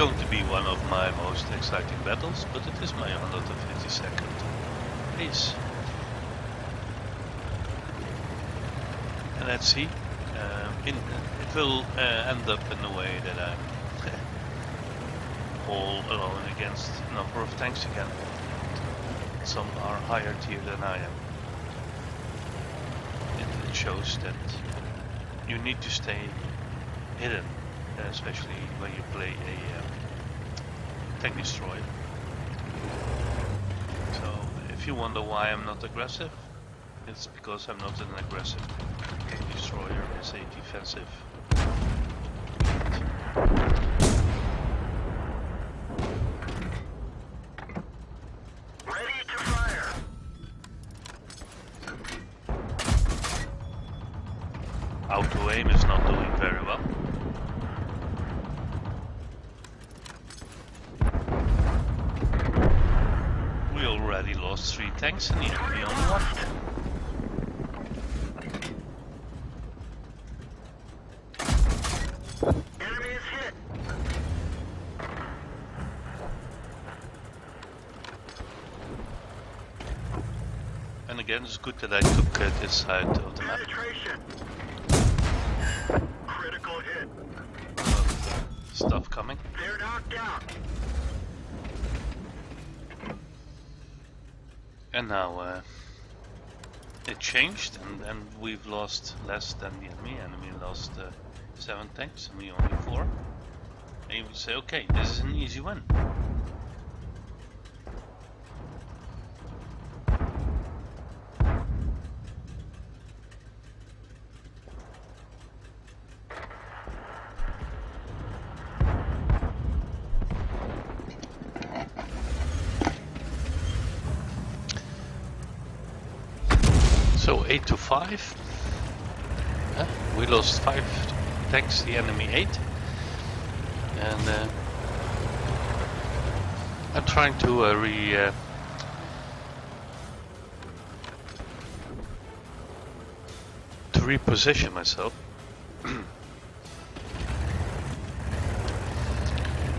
going to be one of my most exciting battles, but it is my 152nd race. And let's see, it will end up in a way that I'm all alone against a number of tanks again. Some are higher tier than I am. It shows that you need to stay hidden, especially when you play a tank destroyer. So if you wonder why I'm not aggressive, it's because I'm not an aggressive tank destroyer, it's a defensive. Ready to fire. Auto aim is not doing very well. We already lost 3 tanks and the enemy only 1. Enemy is hit. And again, it's good that I took this side of the map. Penetration. Critical hit. Stuff coming. They're knocked out. And now it changed, and we've lost less than the enemy. Enemy lost 7 tanks, and we only 4. And you would say, okay, this is an easy win. So 8 to 5. We lost 5 tanks, the enemy 8. And I'm trying to reposition myself.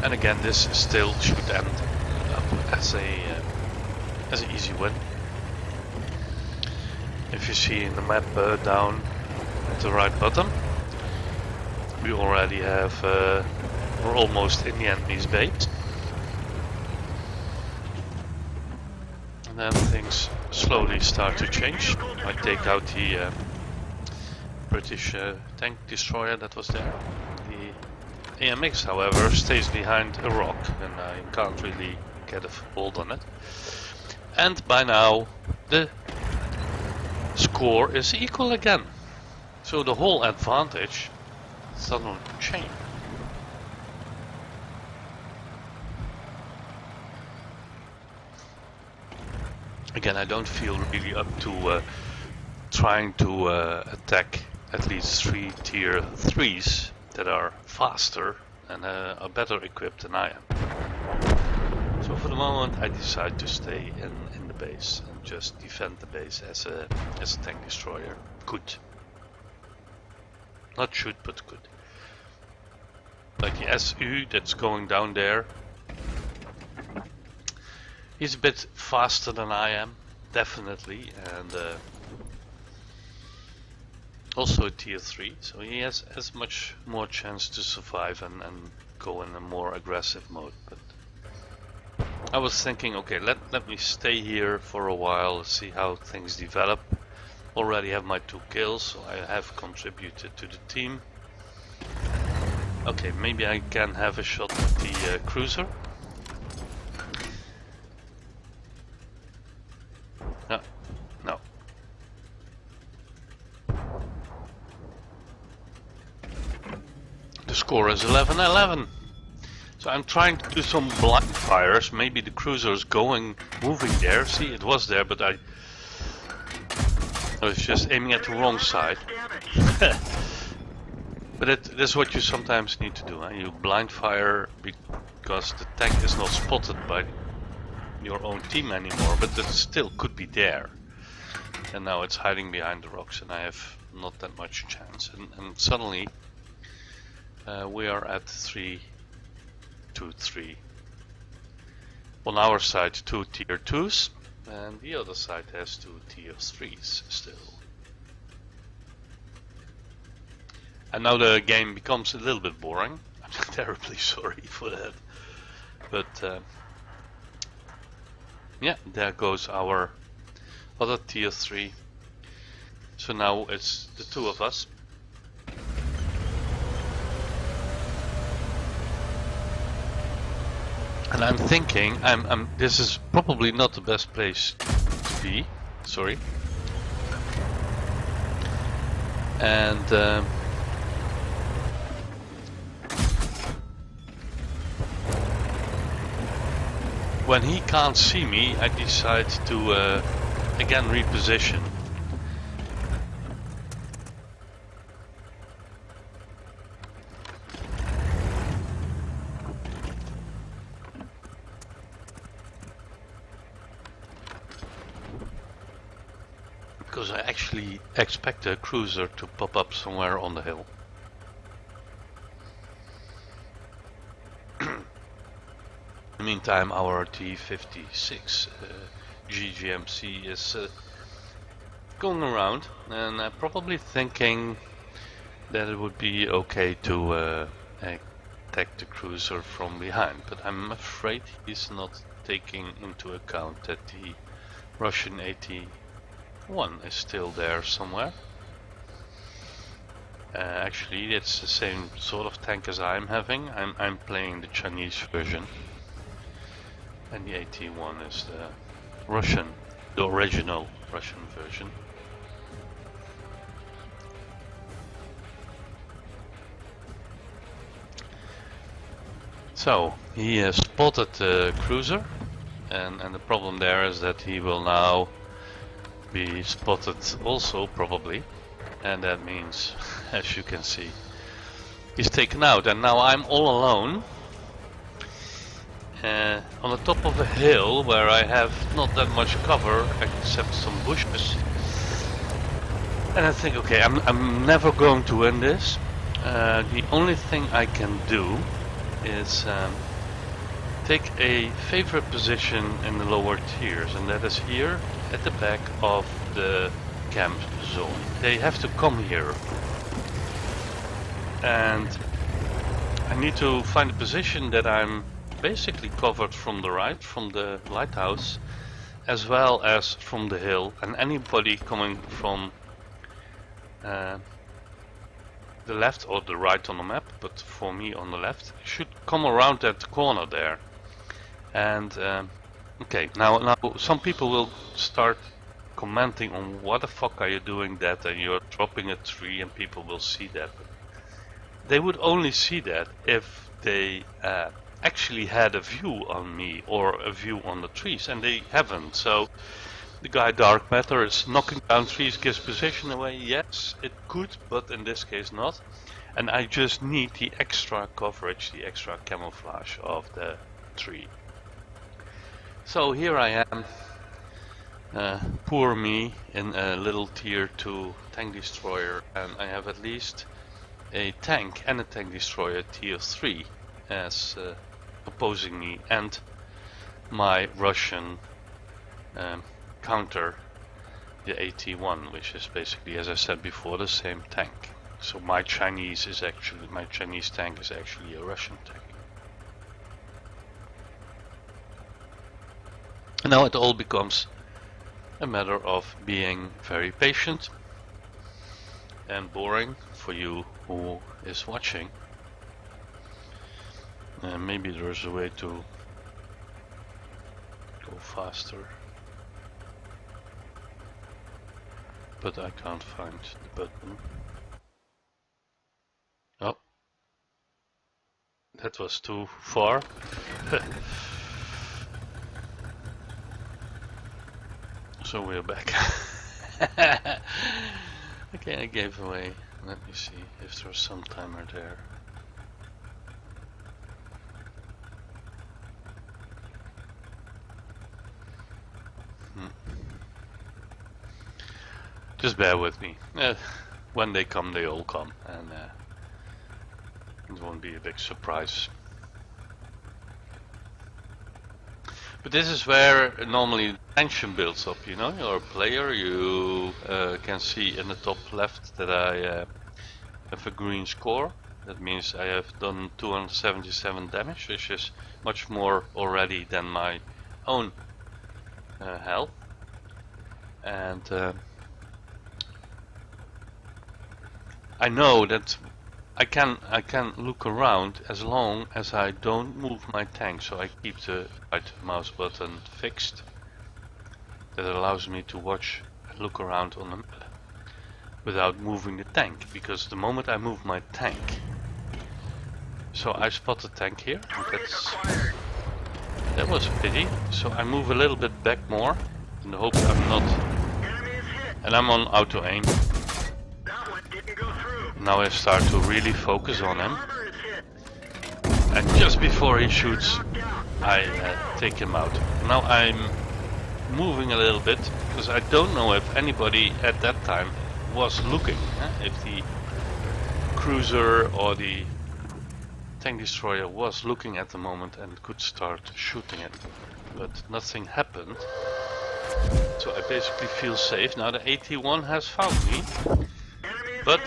And again, this still should end up as an easy win. If you see in the map down at the right bottom, we already have, we're almost in the enemy's base. And then things slowly start to change. I take out the British tank destroyer that was there. The AMX, however, stays behind a rock and I can't really get a hold on it. And by now the score is equal again. So the whole advantage suddenly changed. Again, I don't feel really up to trying to attack at least 3 tier 3s that are faster and are better equipped than I am. So for the moment I decide to stay in the base and just defend the base as a tank destroyer. Could. Not should, but could. Like the SU that's going down there. He's a bit faster than I am, definitely, and also a tier 3, so he has as much more chance to survive and go in a more aggressive mode. But I was thinking, okay, let me stay here for a while, see how things develop. Already have my 2 kills, so I have contributed to the team. Okay, maybe I can have a shot at the cruiser. No. The score is 11-11. So I'm trying to do some blind fires. Maybe the cruiser is moving there. See, it was there, but I was just aiming at the wrong side. But that's what you sometimes need to do. Huh? You blind fire because the tank is not spotted by your own team anymore, but it still could be there. And now it's hiding behind the rocks and I have not that much chance. And suddenly we are at 3 2, 3. On our side 2 tier 2s, and the other side has 2 tier 3s still. And now the game becomes a little bit boring. I'm terribly sorry for that. But yeah, there goes our other tier 3. So now it's the two of us. And I'm thinking, this is probably not the best place to be. Sorry. And when he can't see me, I decide to again reposition. Because I actually expect a cruiser to pop up somewhere on the hill. In the meantime, our T-56 GGMC is going around, and I'm probably thinking that it would be okay to attack the cruiser from behind, but I'm afraid he's not taking into account that the Russian AT-1 is still there somewhere. Actually, it's the same sort of tank as I'm having. I'm playing the Chinese version, and the AT-1 is the original Russian version. So he has spotted the cruiser, and the problem there is that he will now be spotted also probably, and that means, as you can see, he's taken out, and now I'm all alone on the top of a hill where I have not that much cover except some bushes. And I think, okay, I'm never going to win this. The only thing I can do is take a favorite position in the lower tiers, and that is here at the back of the camp zone. They have to come here, and I need to find a position that I'm basically covered from the right, from the lighthouse, as well as from the hill, and anybody coming from the left or the right on the map, but for me on the left, should come around that corner there. And okay, now some people will start commenting on what the fuck are you doing that, and you're dropping a tree, and people will see that. But they would only see that if they actually had a view on me or a view on the trees, and they haven't. So the guy Dark Matter is knocking down trees, gives position away. Yes, it could, but in this case not. And I just need the extra coverage, the extra camouflage of the tree. So here I am, poor me, in a little tier 2 tank destroyer, and I have at least a tank and a tank destroyer tier 3 as opposing me, and my Russian counter, the AT-1, which is basically, as I said before, the same tank. So my Chinese tank is actually a Russian tank. And now it all becomes a matter of being very patient and boring for you who is watching. And maybe there's a way to go faster, but I can't find the button. Oh, that was too far. So we're back. Okay, I gave away. Let me see if there's some timer there. Just bear with me. When they come, they all come, and it won't be a big surprise. But this is where normally tension builds up, you know. You're a player, you can see in the top left that I have a green score. That means I have done 277 damage, which is much more already than my own health. And I know that I can look around as long as I don't move my tank, so I keep the right mouse button fixed. That allows me to watch and look around on the map without moving the tank, because the moment I move my tank, so I spot the tank here, that was a pity, so I move a little bit back more in the hope I'm not, and I'm on auto aim. Now I start to really focus on him, and just before he shoots I take him out. Now I'm moving a little bit because I don't know if anybody at that time was looking, if the cruiser or the tank destroyer was looking at the moment and could start shooting it, but nothing happened, so I basically feel safe. Now the AT-1 has found me, but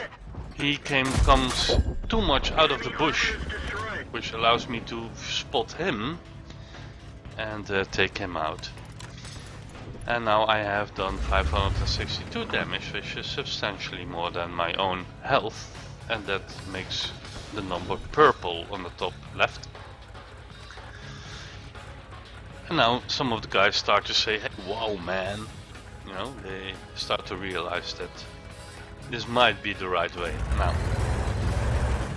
he comes too much out of the bush, which allows me to spot him and take him out. And now I have done 562 damage, which is substantially more than my own health, and that makes the number purple on the top left. And now some of the guys start to say, hey, wow man, you know, they start to realize that this might be the right way now.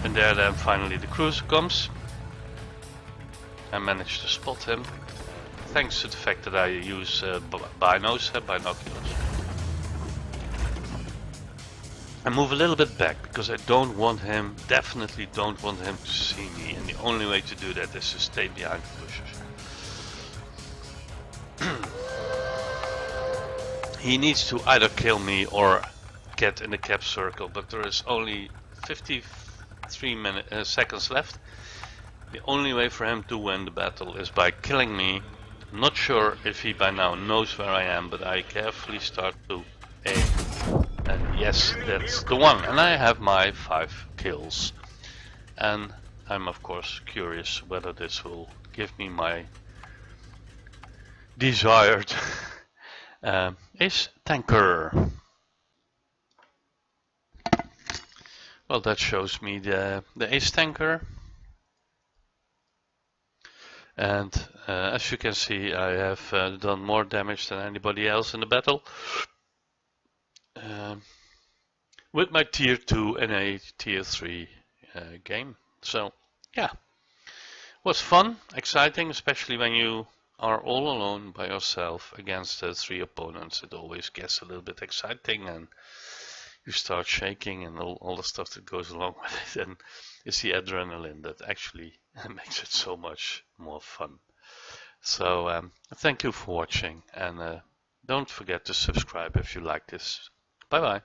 And there then finally the cruiser comes. I managed to spot him, thanks to the fact that I use binoculars. I move a little bit back because I don't want him, definitely don't want him to see me, and the only way to do that is to stay behind the bushes. He needs to either kill me or get in the cap circle, but there is only 53 seconds left. The only way for him to win the battle is by killing me. I'm not sure if he by now knows where I am, but I carefully start to aim. And yes, that's the one. And I have my 5 kills. And I'm of course curious whether this will give me my desired ace tanker. Well, that shows me the ace tanker. And as you can see, I have done more damage than anybody else in the battle. With my tier 2 and a tier 3 game. So yeah, was fun, exciting, especially when you are all alone by yourself against 3 opponents. It always gets a little bit exciting and you start shaking and all the stuff that goes along with it, and it's the adrenaline that actually makes it so much more fun. So thank you for watching, and don't forget to subscribe if you like this. Bye bye.